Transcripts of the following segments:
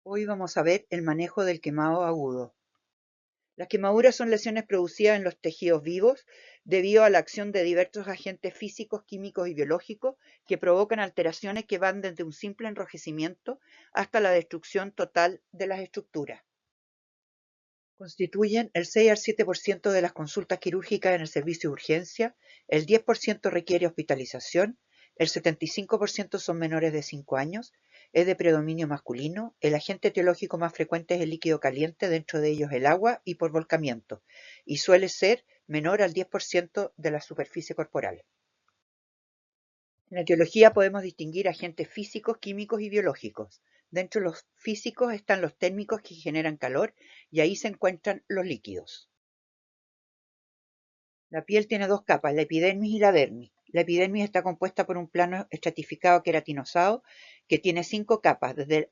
Hoy vamos a ver el manejo del quemado agudo. Las quemaduras son lesiones producidas en los tejidos vivos debido a la acción de diversos agentes físicos, químicos y biológicos que provocan alteraciones que van desde un simple enrojecimiento hasta la destrucción total de las estructuras. Constituyen el 6 al 7% de las consultas quirúrgicas en el servicio de urgencia, el 10% requiere hospitalización, el 75% son menores de 5 años, es de predominio masculino, el agente etiológico más frecuente es el líquido caliente, dentro de ellos el agua y por volcamiento, y suele ser menor al 10% de la superficie corporal. En la etiología podemos distinguir agentes físicos, químicos y biológicos. Dentro de los físicos están los térmicos que generan calor y ahí se encuentran los líquidos. La piel tiene dos capas, la epidermis y la dermis. La epidermis está compuesta por un plano estratificado queratinosado que tiene 5 capas, desde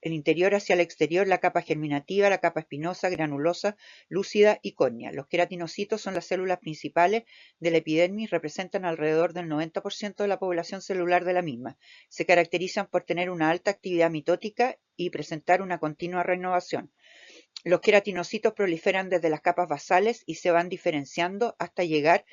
el interior hacia el exterior, la capa germinativa, la capa espinosa, granulosa, lúcida y córnea. Los queratinocitos son las células principales de la epidermis, representan alrededor del 90% de la población celular de la misma. Se caracterizan por tener una alta actividad mitótica y presentar una continua renovación. Los queratinocitos proliferan desde las capas basales y se van diferenciando hasta llegar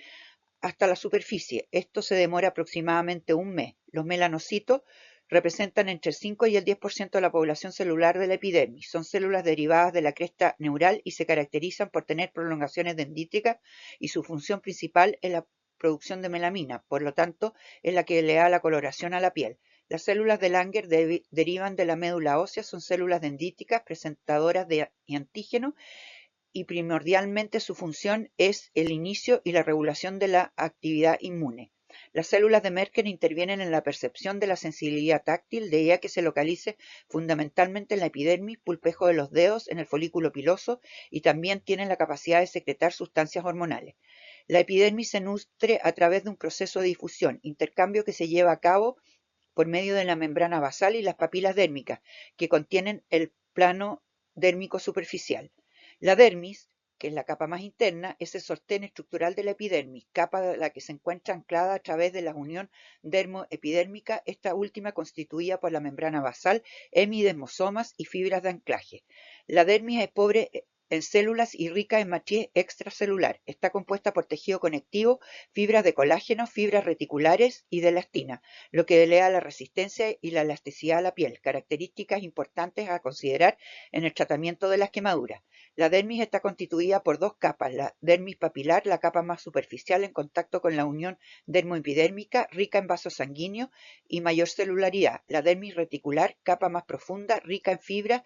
hasta la superficie. Esto se demora aproximadamente un mes. Los melanocitos representan entre el 5 y el 10% de la población celular de la epidermis. Son células derivadas de la cresta neural y se caracterizan por tener prolongaciones dendríticas y su función principal es la producción de melamina, por lo tanto es la que le da la coloración a la piel. Las células de Langer derivan de la médula ósea, son células dendríticas presentadoras de antígeno y primordialmente su función es el inicio y la regulación de la actividad inmune. Las células de Merkel intervienen en la percepción de la sensibilidad táctil, de ella que se localice fundamentalmente en la epidermis, pulpejo de los dedos, en el folículo piloso y también tienen la capacidad de secretar sustancias hormonales. La epidermis se nutre a través de un proceso de difusión, intercambio que se lleva a cabo por medio de la membrana basal y las papilas dérmicas, que contienen el plano dérmico superficial. La dermis, que es la capa más interna, es el sostén estructural de la epidermis, capa de la que se encuentra anclada a través de la unión dermoepidérmica, esta última constituida por la membrana basal, hemidesmosomas y fibras de anclaje. La dermis es pobre en células y rica en matriz extracelular. Está compuesta por tejido conectivo, fibras de colágeno, fibras reticulares y de elastina, lo que le da la resistencia y la elasticidad a la piel, características importantes a considerar en el tratamiento de las quemaduras. La dermis está constituida por dos capas, la dermis papilar, la capa más superficial en contacto con la unión dermoepidérmica, rica en vasos sanguíneos y mayor celularidad. La dermis reticular, capa más profunda, rica en fibra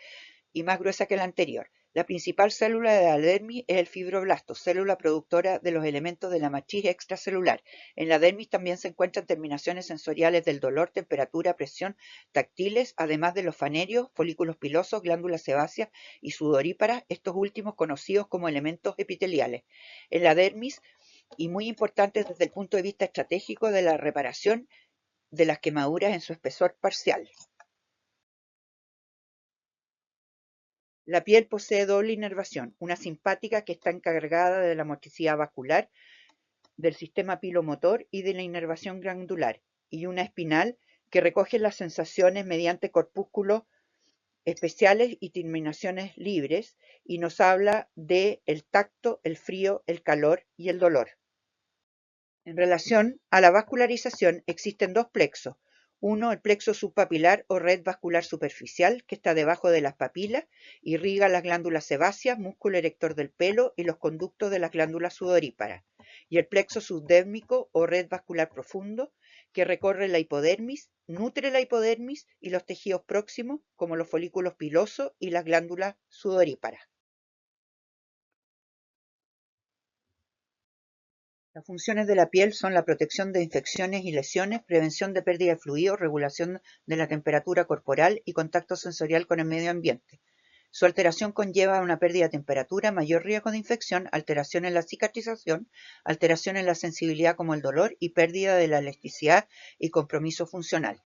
y más gruesa que la anterior. La principal célula de la dermis es el fibroblasto, célula productora de los elementos de la matriz extracelular. En la dermis también se encuentran terminaciones sensoriales del dolor, temperatura, presión, táctiles, además de los fanerios, folículos pilosos, glándulas sebáceas y sudoríparas, estos últimos conocidos como elementos epiteliales. En la dermis, y muy importantes desde el punto de vista estratégico de la reparación de las quemaduras en su espesor parcial. La piel posee doble inervación, una simpática que está encargada de la motricidad vascular, del sistema pilomotor y de la inervación glandular, y una espinal que recoge las sensaciones mediante corpúsculos especiales y terminaciones libres, y nos habla de el tacto, el frío, el calor y el dolor. En relación a la vascularización existen dos plexos. Uno, el plexo subpapilar o red vascular superficial, que está debajo de las papilas, irriga las glándulas sebáceas, músculo erector del pelo y los conductos de las glándulas sudoríparas. Y el plexo subdérmico o red vascular profundo, que recorre la hipodermis, nutre la hipodermis y los tejidos próximos, como los folículos pilosos y las glándulas sudoríparas. Las funciones de la piel son la protección de infecciones y lesiones, prevención de pérdida de fluido, regulación de la temperatura corporal y contacto sensorial con el medio ambiente. Su alteración conlleva una pérdida de temperatura, mayor riesgo de infección, alteración en la cicatrización, alteración en la sensibilidad como el dolor y pérdida de la elasticidad y compromiso funcional.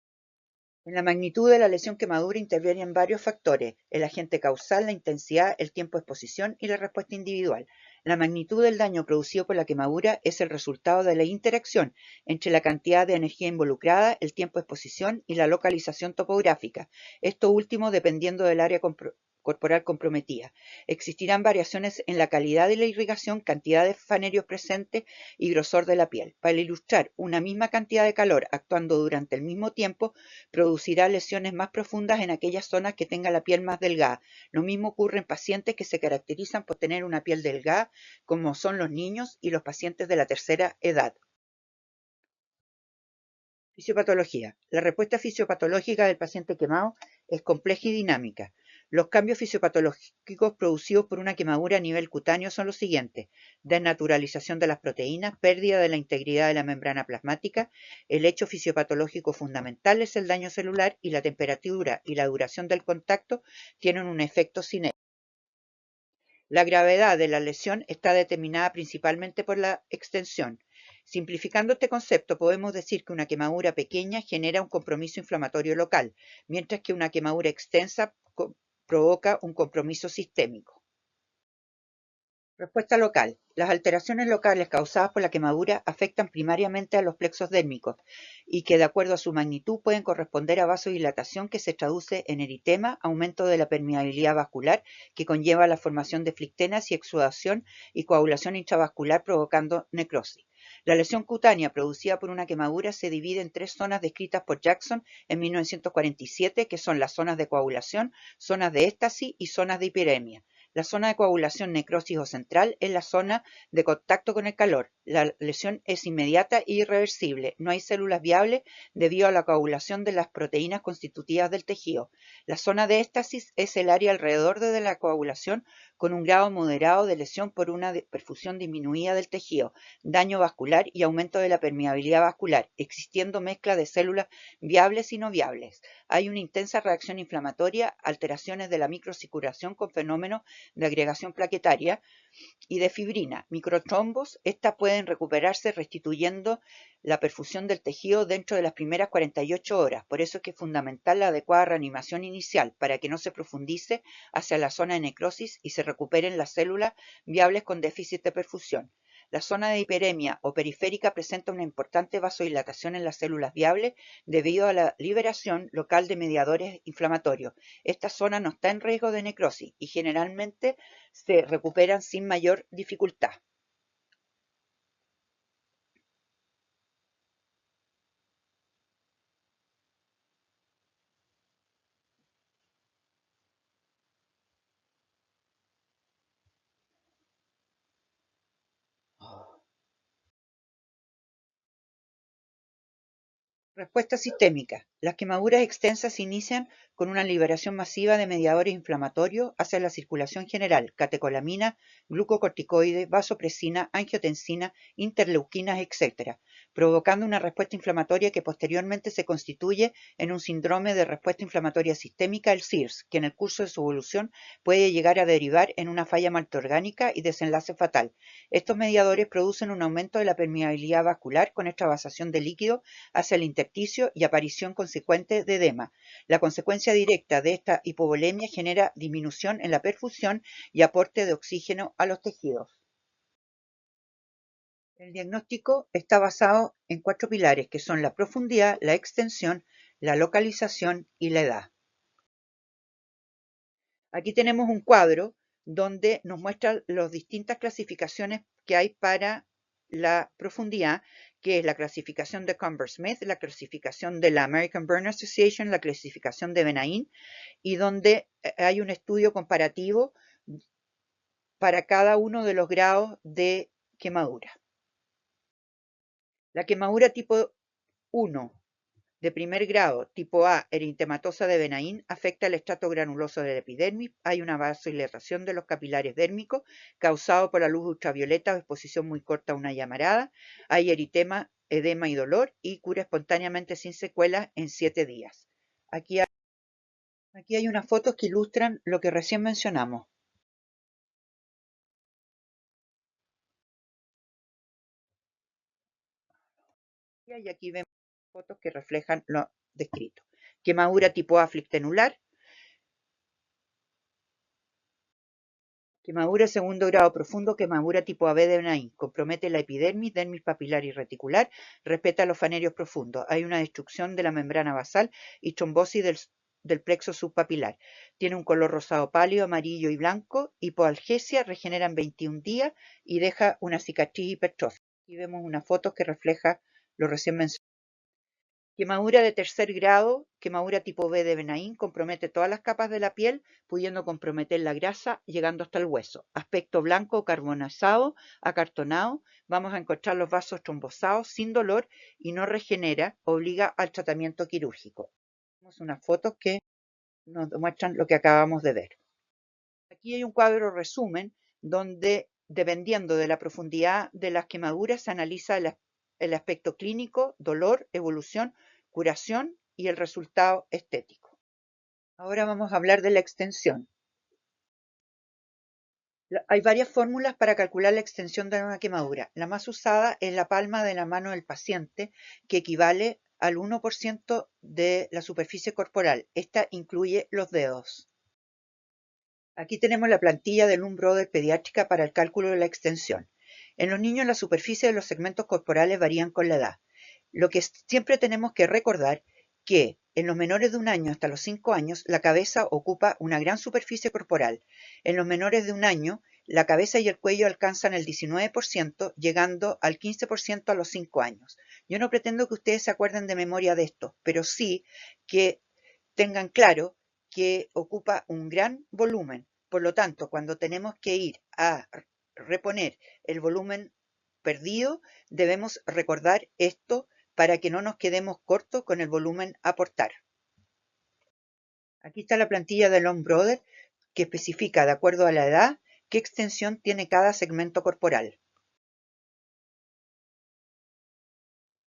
En la magnitud de la lesión quemadura intervienen varios factores: el agente causal, la intensidad, el tiempo de exposición y la respuesta individual. La magnitud del daño producido por la quemadura es el resultado de la interacción entre la cantidad de energía involucrada, el tiempo de exposición y la localización topográfica, esto último dependiendo del área corporal comprometida. Existirán variaciones en la calidad de la irrigación, cantidad de fanerios presentes y grosor de la piel. Para ilustrar, una misma cantidad de calor actuando durante el mismo tiempo producirá lesiones más profundas en aquellas zonas que tengan la piel más delgada. Lo mismo ocurre en pacientes que se caracterizan por tener una piel delgada, como son los niños y los pacientes de la tercera edad. Fisiopatología. La respuesta fisiopatológica del paciente quemado es compleja y dinámica. Los cambios fisiopatológicos producidos por una quemadura a nivel cutáneo son los siguientes: desnaturalización de las proteínas, pérdida de la integridad de la membrana plasmática. El hecho fisiopatológico fundamental es el daño celular, y la temperatura y la duración del contacto tienen un efecto cinético. La gravedad de la lesión está determinada principalmente por la extensión. Simplificando este concepto, podemos decir que una quemadura pequeña genera un compromiso inflamatorio local, mientras que una quemadura extensa provoca un compromiso sistémico. Respuesta local. Las alteraciones locales causadas por la quemadura afectan primariamente a los plexos dérmicos y que, de acuerdo a su magnitud, pueden corresponder a vasodilatación que se traduce en eritema, aumento de la permeabilidad vascular que conlleva la formación de flictenas y exudación y coagulación intravascular provocando necrosis. La lesión cutánea producida por una quemadura se divide en tres zonas descritas por Jackson en 1947, que son las zonas de coagulación, zonas de éstasis y zonas de hiperemia. La zona de coagulación necrosis o central es la zona de contacto con el calor. La lesión es inmediata e irreversible. No hay células viables debido a la coagulación de las proteínas constitutivas del tejido. La zona de éstasis es el área alrededor de la coagulación con un grado moderado de lesión por una perfusión disminuida del tejido, daño vascular y aumento de la permeabilidad vascular, existiendo mezcla de células viables y no viables. Hay una intensa reacción inflamatoria, alteraciones de la microcirculación con fenómenos de agregación plaquetaria y de fibrina, microtrombos. Estas pueden recuperarse restituyendo la perfusión del tejido dentro de las primeras 48 horas. Por eso es que es fundamental la adecuada reanimación inicial para que no se profundice hacia la zona de necrosis y se recuperen las células viables con déficit de perfusión. La zona de hiperemia o periférica presenta una importante vasodilatación en las células viables debido a la liberación local de mediadores inflamatorios. Esta zona no está en riesgo de necrosis y generalmente se recuperan sin mayor dificultad. Respuesta sistémica. Las quemaduras extensas se inician con una liberación masiva de mediadores inflamatorios hacia la circulación general: catecolamina, glucocorticoides, vasopresina, angiotensina, interleuquinas, etc., provocando una respuesta inflamatoria que posteriormente se constituye en un síndrome de respuesta inflamatoria sistémica, el SIRS, que en el curso de su evolución puede llegar a derivar en una falla maltoorgánica y desenlace fatal. Estos mediadores producen un aumento de la permeabilidad vascular con extravasación de líquido hacia el intersticio y aparición consecuente de edema. La consecuencia directa de esta hipovolemia genera disminución en la perfusión y aporte de oxígeno a los tejidos. El diagnóstico está basado en 4 pilares, que son la profundidad, la extensión, la localización y la edad. Aquí tenemos un cuadro donde nos muestra las distintas clasificaciones que hay para la profundidad, que es la clasificación de Conver-Smith, la clasificación de la American Burn Association, la clasificación de Benain, y donde hay un estudio comparativo para cada uno de los grados de quemadura. La quemadura tipo 1 de primer grado, tipo A, eritematosa de Benain, afecta el estrato granuloso de la epidermis. Hay una vasodilatación de los capilares dérmicos causado por la luz ultravioleta o exposición muy corta a una llamarada. Hay eritema, edema y dolor, y cura espontáneamente sin secuelas en 7 días. Aquí hay unas fotos que ilustran lo que recién mencionamos. Y aquí vemos fotos que reflejan lo descrito. Quemadura tipo A flictenular, Quemadura de segundo grado profundo, quemadura tipo AB de Benaim. Compromete la epidermis, dermis papilar y reticular. Respeta los fanerios profundos. Hay una destrucción de la membrana basal y trombosis del plexo subpapilar. Tiene un color rosado pálido, amarillo y blanco. Hipoalgesia, regenera en 21 días y deja una cicatriz hipertrófica. Aquí vemos una foto que refleja lo recién mencionado. Quemadura de tercer grado, quemadura tipo B de Benaim, compromete todas las capas de la piel, pudiendo comprometer la grasa, llegando hasta el hueso. Aspecto blanco, carbonizado, acartonado. Vamos a encontrar los vasos trombosados, sin dolor y no regenera, obliga al tratamiento quirúrgico. Tenemos unas fotos que nos muestran lo que acabamos de ver. Aquí hay un cuadro resumen donde, dependiendo de la profundidad de las quemaduras, se analiza el aspecto clínico, dolor, evolución, curación y el resultado estético. Ahora vamos a hablar de la extensión. Hay varias fórmulas para calcular la extensión de una quemadura. La más usada es la palma de la mano del paciente, que equivale al 1% de la superficie corporal. Esta incluye los dedos. Aquí tenemos la plantilla de Lund Brothers pediátrica para el cálculo de la extensión. En los niños, la superficie de los segmentos corporales varían con la edad. Lo que siempre tenemos que recordar que en los menores de 1 año hasta los 5 años, la cabeza ocupa una gran superficie corporal. En los menores de 1 año, la cabeza y el cuello alcanzan el 19%, llegando al 15% a los 5 años. Yo no pretendo que ustedes se acuerden de memoria de esto, pero sí que tengan claro que ocupa un gran volumen. Por lo tanto, cuando tenemos que ir a reponer el volumen perdido, debemos recordar esto para que no nos quedemos cortos con el volumen a aportar. Aquí está la plantilla de Lund Brothers que especifica, de acuerdo a la edad, qué extensión tiene cada segmento corporal.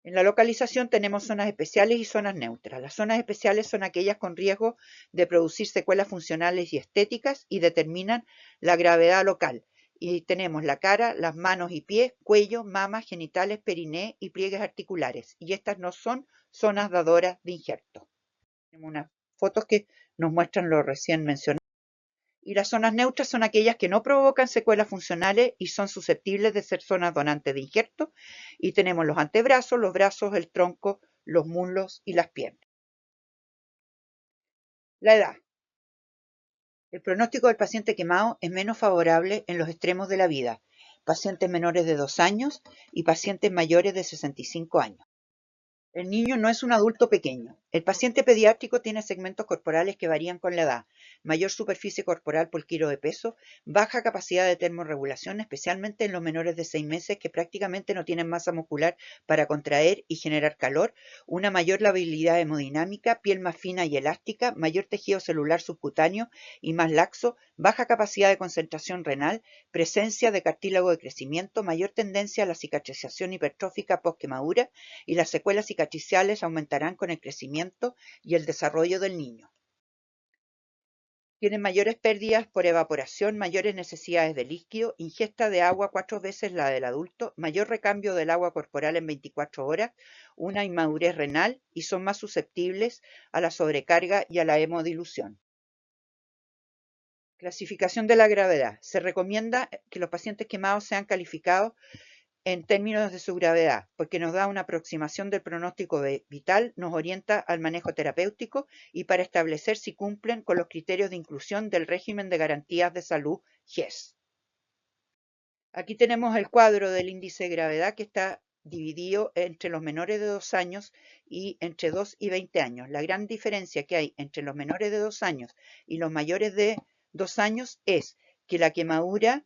En la localización tenemos zonas especiales y zonas neutras. Las zonas especiales son aquellas con riesgo de producir secuelas funcionales y estéticas y determinan la gravedad local. Y tenemos la cara, las manos y pies, cuello, mamas, genitales, periné y pliegues articulares. Y estas no son zonas dadoras de injerto. Tenemos unas fotos que nos muestran lo recién mencionado. Y las zonas neutras son aquellas que no provocan secuelas funcionales y son susceptibles de ser zonas donantes de injerto. Y tenemos los antebrazos, los brazos, el tronco, los muslos y las piernas. La edad. El pronóstico del paciente quemado es menos favorable en los extremos de la vida, pacientes menores de 2 años y pacientes mayores de 65 años. El niño no es un adulto pequeño. El paciente pediátrico tiene segmentos corporales que varían con la edad, mayor superficie corporal por kilo de peso, baja capacidad de termorregulación, especialmente en los menores de 6 meses que prácticamente no tienen masa muscular para contraer y generar calor, una mayor labilidad hemodinámica, piel más fina y elástica, mayor tejido celular subcutáneo y más laxo, baja capacidad de concentración renal, presencia de cartílago de crecimiento, mayor tendencia a la cicatrización hipertrófica postquemadura y las secuelas cicatriciales aumentarán con el crecimiento y el desarrollo del niño. Tienen mayores pérdidas por evaporación, mayores necesidades de líquido, ingesta de agua 4 veces la del adulto, mayor recambio del agua corporal en 24 horas, una inmadurez renal y son más susceptibles a la sobrecarga y a la hemodilución. Clasificación de la gravedad. Se recomienda que los pacientes quemados sean calificados en términos de su gravedad, porque nos da una aproximación del pronóstico vital, nos orienta al manejo terapéutico y para establecer si cumplen con los criterios de inclusión del régimen de garantías de salud GES. Aquí tenemos el cuadro del índice de gravedad que está dividido entre los menores de 2 años y entre 2 y 20 años. La gran diferencia que hay entre los menores de 2 años y los mayores de 2 años es que la quemadura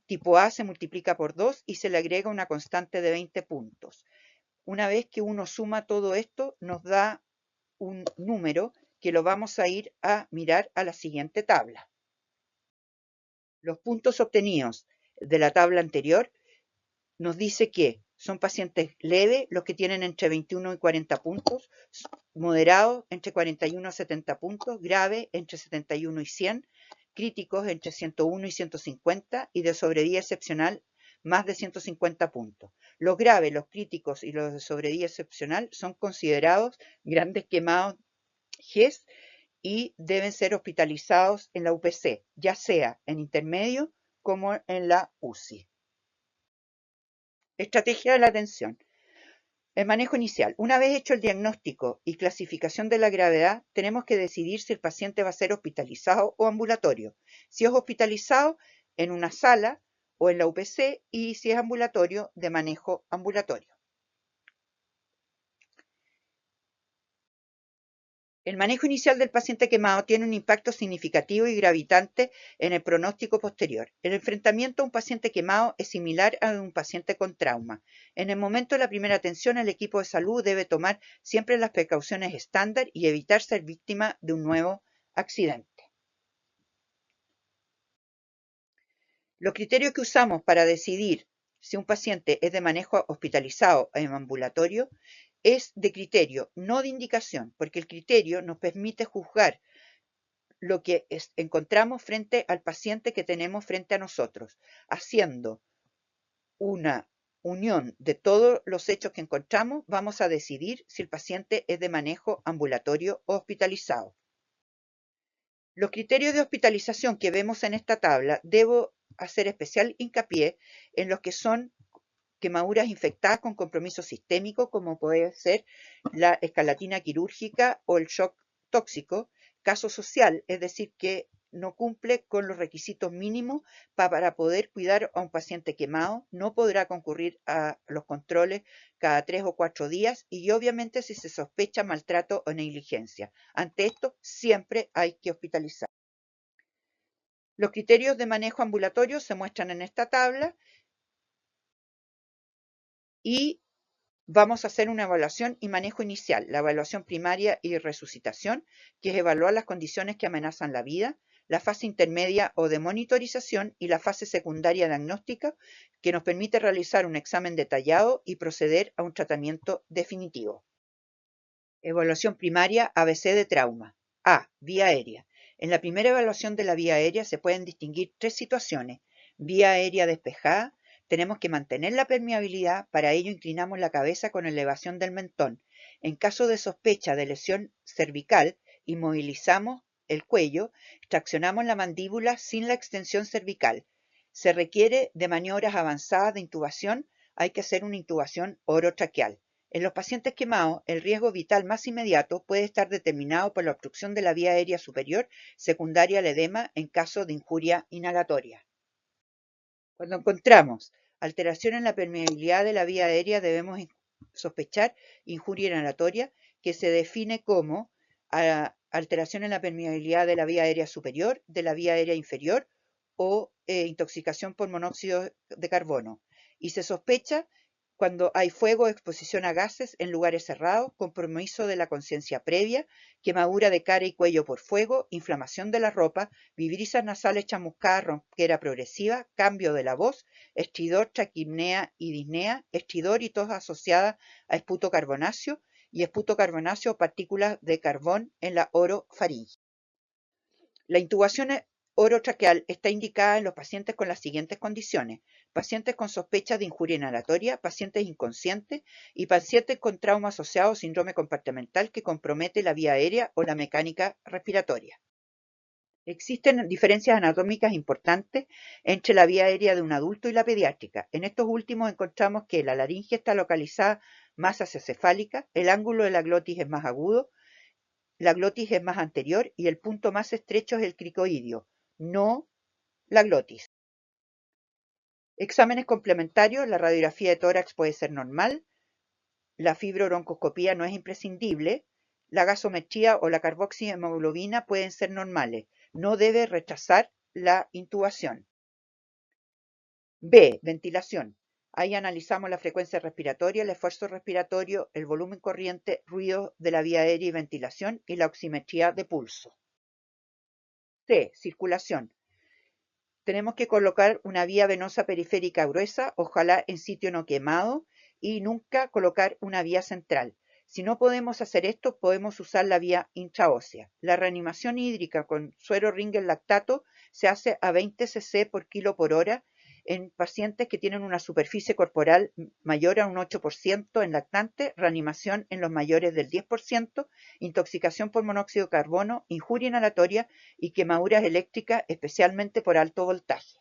tipo A se multiplica por 2 y se le agrega una constante de 20 puntos. Una vez que uno suma todo esto, nos da un número que lo vamos a ir a mirar a la siguiente tabla. Los puntos obtenidos de la tabla anterior nos dice que son pacientes leves los que tienen entre 21 y 40 puntos, moderados entre 41 a 70 puntos, grave entre 71 y 100, críticos entre 101 y 150 y de sobrevida excepcional más de 150 puntos. Los graves, los críticos y los de sobrevida excepcional son considerados grandes quemados GES y deben ser hospitalizados en la UPC, ya sea en intermedio como en la UCI. Estrategia de la atención. El manejo inicial. Una vez hecho el diagnóstico y clasificación de la gravedad, tenemos que decidir si el paciente va a ser hospitalizado o ambulatorio. Si es hospitalizado, en una sala o en la UPC, y si es ambulatorio, de manejo ambulatorio. El manejo inicial del paciente quemado tiene un impacto significativo y gravitante en el pronóstico posterior. El enfrentamiento a un paciente quemado es similar a un paciente con trauma. En el momento de la primera atención, el equipo de salud debe tomar siempre las precauciones estándar y evitar ser víctima de un nuevo accidente. Los criterios que usamos para decidir si un paciente es de manejo hospitalizado o en ambulatorio es de criterio, no de indicación, porque el criterio nos permite juzgar lo que encontramos frente al paciente que tenemos frente a nosotros, haciendo una unión de todos los hechos que encontramos, vamos a decidir si el paciente es de manejo ambulatorio o hospitalizado. Los criterios de hospitalización que vemos en esta tabla, debo hacer especial hincapié en los que son quemaduras infectadas con compromiso sistémico, como puede ser la escarlatina quirúrgica o el shock tóxico. Caso social, es decir, que no cumple con los requisitos mínimos para poder cuidar a un paciente quemado, no podrá concurrir a los controles cada 3 o 4 días y obviamente si se sospecha maltrato o negligencia. Ante esto, siempre hay que hospitalizar. Los criterios de manejo ambulatorio se muestran en esta tabla y vamos a hacer una evaluación y manejo inicial, la evaluación primaria y resucitación, que es evaluar las condiciones que amenazan la vida, la fase intermedia o de monitorización y la fase secundaria diagnóstica, que nos permite realizar un examen detallado y proceder a un tratamiento definitivo. Evaluación primaria ABC de trauma. A. Vía aérea. En la primera evaluación de la vía aérea se pueden distinguir 3 situaciones. Vía aérea despejada. Tenemos que mantener la permeabilidad, para ello inclinamos la cabeza con elevación del mentón. En caso de sospecha de lesión cervical, inmovilizamos el cuello, traccionamos la mandíbula sin la extensión cervical. Se requiere de maniobras avanzadas de intubación, hay que hacer una intubación orotraqueal. En los pacientes quemados, el riesgo vital más inmediato puede estar determinado por la obstrucción de la vía aérea superior, secundaria al edema en caso de injuria inhalatoria. Cuando encontramos alteración en la permeabilidad de la vía aérea, debemos sospechar injuria inhalatoria, que se define como alteración en la permeabilidad de la vía aérea superior, de la vía aérea inferior o intoxicación por monóxido de carbono. Y se sospecha cuando hay fuego o exposición a gases en lugares cerrados, compromiso de la conciencia previa, quemadura de cara y cuello por fuego, inflamación de la ropa, vibrisas nasales chamuscadas, ronquera progresiva, cambio de la voz, estridor, traquimnea y disnea, estridor y tos asociada a esputo carbonáceo y esputo carbonáceo o partículas de carbón en la orofaringe. La intubación orotraqueal está indicada en los pacientes con las siguientes condiciones: pacientes con sospecha de injuria inhalatoria, pacientes inconscientes y pacientes con trauma asociado a síndrome compartimental que compromete la vía aérea o la mecánica respiratoria. Existen diferencias anatómicas importantes entre la vía aérea de un adulto y la pediátrica. En estos últimos encontramos que la laringe está localizada más hacia cefálica, el ángulo de la glotis es más agudo, la glotis es más anterior y el punto más estrecho es el cricoidio, no la glotis. Exámenes complementarios: la radiografía de tórax puede ser normal, la fibrobroncoscopía no es imprescindible, la gasometría o la carboxihemoglobina pueden ser normales, no debe rechazar la intubación. B. Ventilación. Ahí analizamos la frecuencia respiratoria, el esfuerzo respiratorio, el volumen corriente, ruido de la vía aérea y ventilación y la oximetría de pulso. C. Circulación. Tenemos que colocar una vía venosa periférica gruesa, ojalá en sitio no quemado, y nunca colocar una vía central. Si no podemos hacer esto, podemos usar la vía intraósea. La reanimación hídrica con suero Ringer lactato se hace a 20 cc por kilo por hora en pacientes que tienen una superficie corporal mayor a un 8% en lactantes, reanimación en los mayores del 10%, intoxicación por monóxido de carbono, injuria inhalatoria y quemaduras eléctricas, especialmente por alto voltaje.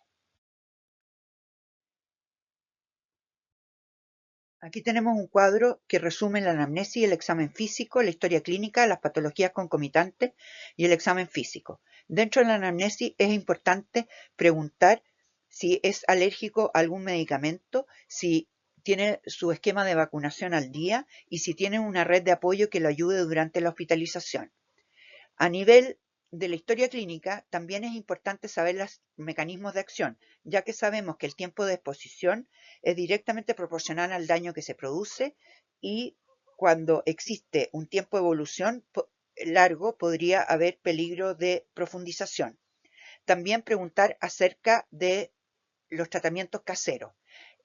Aquí tenemos un cuadro que resume la anamnesis, el examen físico, la historia clínica, las patologías concomitantes y el examen físico. Dentro de la anamnesis es importante preguntar si es alérgico a algún medicamento, si tiene su esquema de vacunación al día y si tiene una red de apoyo que lo ayude durante la hospitalización. A nivel de la historia clínica, también es importante saber los mecanismos de acción, ya que sabemos que el tiempo de exposición es directamente proporcional al daño que se produce y cuando existe un tiempo de evolución largo podría haber peligro de profundización. También preguntar acerca de los tratamientos caseros.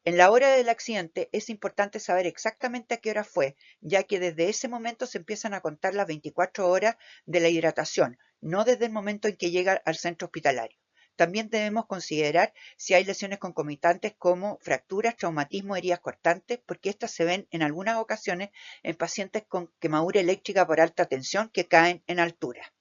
En la hora del accidente es importante saber exactamente a qué hora fue, ya que desde ese momento se empiezan a contar las 24 horas de la hidratación, no desde el momento en que llega al centro hospitalario. También debemos considerar si hay lesiones concomitantes como fracturas, traumatismo, heridas cortantes, porque estas se ven en algunas ocasiones en pacientes con quemadura eléctrica por alta tensión que caen en altura.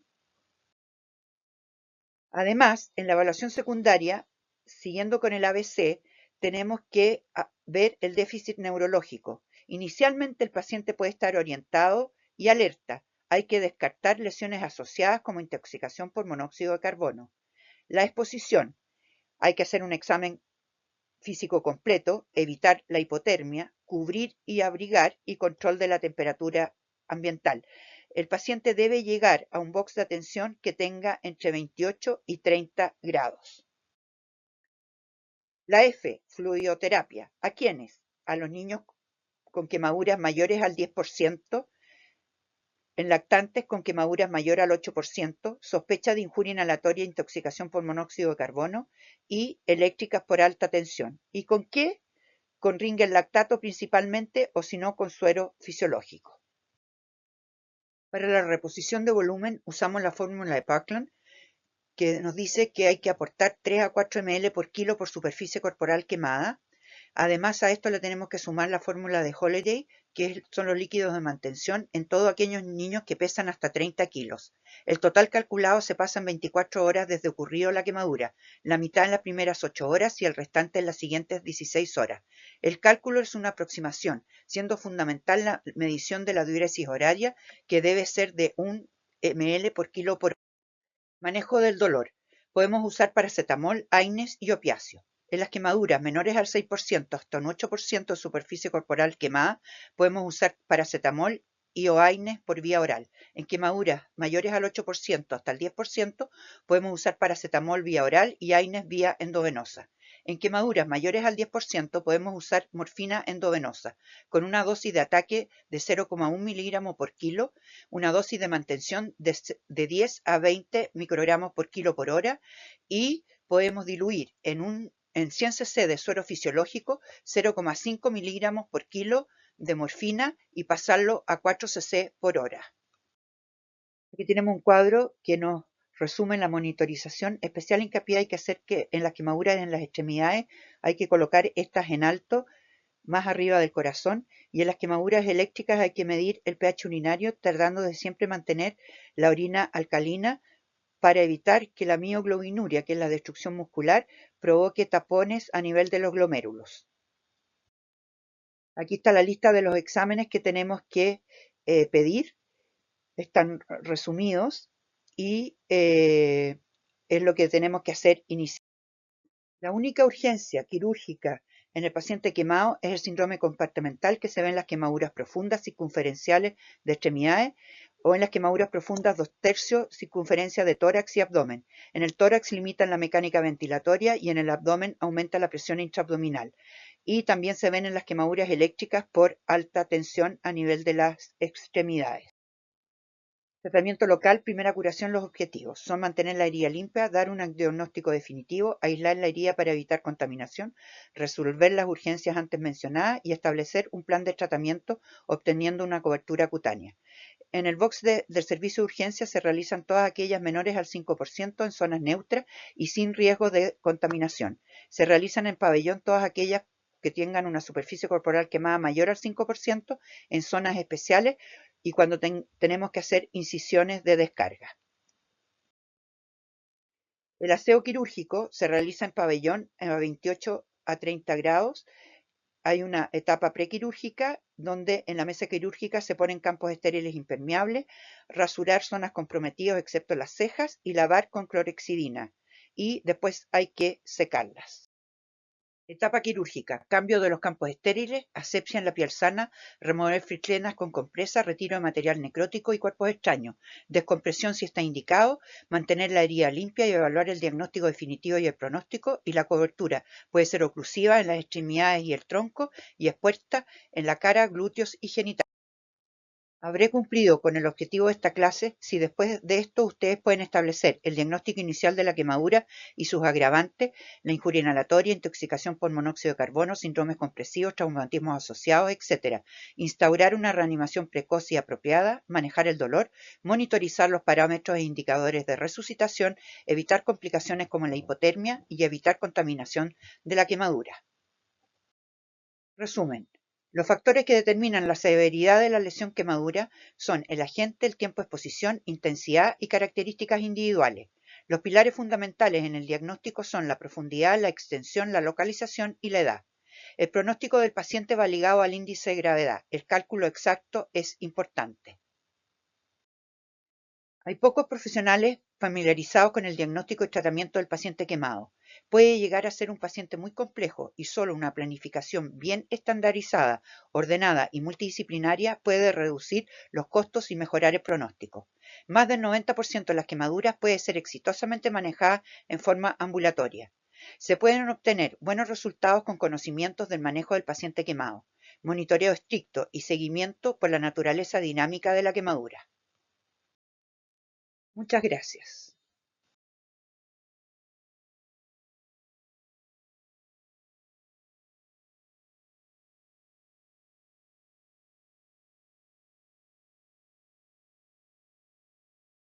Además, en la evaluación secundaria, siguiendo con el ABC, tenemos que ver el déficit neurológico. Inicialmente el paciente puede estar orientado y alerta. Hay que descartar lesiones asociadas como intoxicación por monóxido de carbono. La exposición. Hay que hacer un examen físico completo, evitar la hipotermia, cubrir y abrigar y control de la temperatura ambiental. El paciente debe llegar a un box de atención que tenga entre 28 y 30 grados. La F, fluidoterapia. ¿A quiénes? A los niños con quemaduras mayores al 10%, en lactantes con quemaduras mayor al 8%, sospecha de injuria inhalatoria e intoxicación por monóxido de carbono y eléctricas por alta tensión. ¿Y con qué? Con Ringer lactato principalmente o si no con suero fisiológico. Para la reposición de volumen usamos la fórmula de Parkland que nos dice que hay que aportar 3 a 4 ml por kilo por superficie corporal quemada. Además a esto le tenemos que sumar la fórmula de Holiday, que son los líquidos de mantención en todos aquellos niños que pesan hasta 30 kilos. El total calculado se pasa en 24 horas desde ocurrido la quemadura, la mitad en las primeras 8 horas y el restante en las siguientes 16 horas. El cálculo es una aproximación, siendo fundamental la medición de la diuresis horaria, que debe ser de 1 ml por kilo por hora. Manejo del dolor. Podemos usar paracetamol, AINES y opiáceo. En las quemaduras menores al 6% hasta un 8% de superficie corporal quemada, podemos usar paracetamol y o AINES por vía oral. En quemaduras mayores al 8% hasta el 10%, podemos usar paracetamol vía oral y AINES vía endovenosa. En quemaduras mayores al 10% podemos usar morfina endovenosa, con una dosis de ataque de 0,1 miligramos por kilo, una dosis de mantención de 10 a 20 microgramos por kilo por hora y podemos diluir en 100 cc de suero fisiológico 0,5 miligramos por kilo de morfina y pasarlo a 4 cc por hora. Aquí tenemos un cuadro que nos resume la monitorización. Especial hincapié hay que hacer que en las quemaduras en las extremidades hay que colocar estas en alto, más arriba del corazón, y en las quemaduras eléctricas hay que medir el pH urinario, tratando de siempre mantener la orina alcalina para evitar que la mioglobinuria, que es la destrucción muscular, provoque tapones a nivel de los glomérulos. Aquí está la lista de los exámenes que tenemos que pedir. Están resumidos y es lo que tenemos que hacer inicialmente. La única urgencia quirúrgica en el paciente quemado es el síndrome compartimental que se ve en las quemaduras profundas circunferenciales de extremidades o en las quemaduras profundas 2/3 circunferencia de tórax y abdomen. En el tórax limitan la mecánica ventilatoria y en el abdomen aumenta la presión intraabdominal. Y también se ven en las quemaduras eléctricas por alta tensión a nivel de las extremidades. Tratamiento local, primera curación. Los objetivos son mantener la herida limpia, dar un diagnóstico definitivo, aislar la herida para evitar contaminación, resolver las urgencias antes mencionadas y establecer un plan de tratamiento obteniendo una cobertura cutánea. En el box del servicio de urgencia se realizan todas aquellas menores al 5% en zonas neutras y sin riesgo de contaminación. Se realizan en pabellón todas aquellas que tengan una superficie corporal quemada mayor al 5% en zonas especiales y cuando tenemos que hacer incisiones de descarga. El aseo quirúrgico se realiza en pabellón a 28 a 30 grados. Hay una etapa prequirúrgica donde en la mesa quirúrgica se ponen campos estériles impermeables, rasurar zonas comprometidas excepto las cejas y lavar con clorhexidina. Y después hay que secarlas. Etapa quirúrgica: cambio de los campos estériles, asepsia en la piel sana, remover frichenas con compresa, retiro de material necrótico y cuerpos extraños, descompresión si está indicado, mantener la herida limpia y evaluar el diagnóstico definitivo y el pronóstico, y la cobertura puede ser oclusiva en las extremidades y el tronco y expuesta en la cara, glúteos y genitales. Habré cumplido con el objetivo de esta clase si después de esto ustedes pueden establecer el diagnóstico inicial de la quemadura y sus agravantes, la injuria inhalatoria, intoxicación por monóxido de carbono, síndromes compresivos, traumatismos asociados, etc. Instaurar una reanimación precoz y apropiada, manejar el dolor, monitorizar los parámetros e indicadores de resucitación, evitar complicaciones como la hipotermia y evitar contaminación de la quemadura. Resumen: los factores que determinan la severidad de la lesión quemadura son el agente, el tiempo de exposición, intensidad y características individuales. Los pilares fundamentales en el diagnóstico son la profundidad, la extensión, la localización y la edad. El pronóstico del paciente va ligado al índice de gravedad. El cálculo exacto es importante. Hay pocos profesionales familiarizados con el diagnóstico y tratamiento del paciente quemado. Puede llegar a ser un paciente muy complejo y solo una planificación bien estandarizada, ordenada y multidisciplinaria puede reducir los costos y mejorar el pronóstico. Más del 90% de las quemaduras puede ser exitosamente manejada en forma ambulatoria. Se pueden obtener buenos resultados con conocimientos del manejo del paciente quemado, monitoreo estricto y seguimiento por la naturaleza dinámica de la quemadura. Muchas gracias.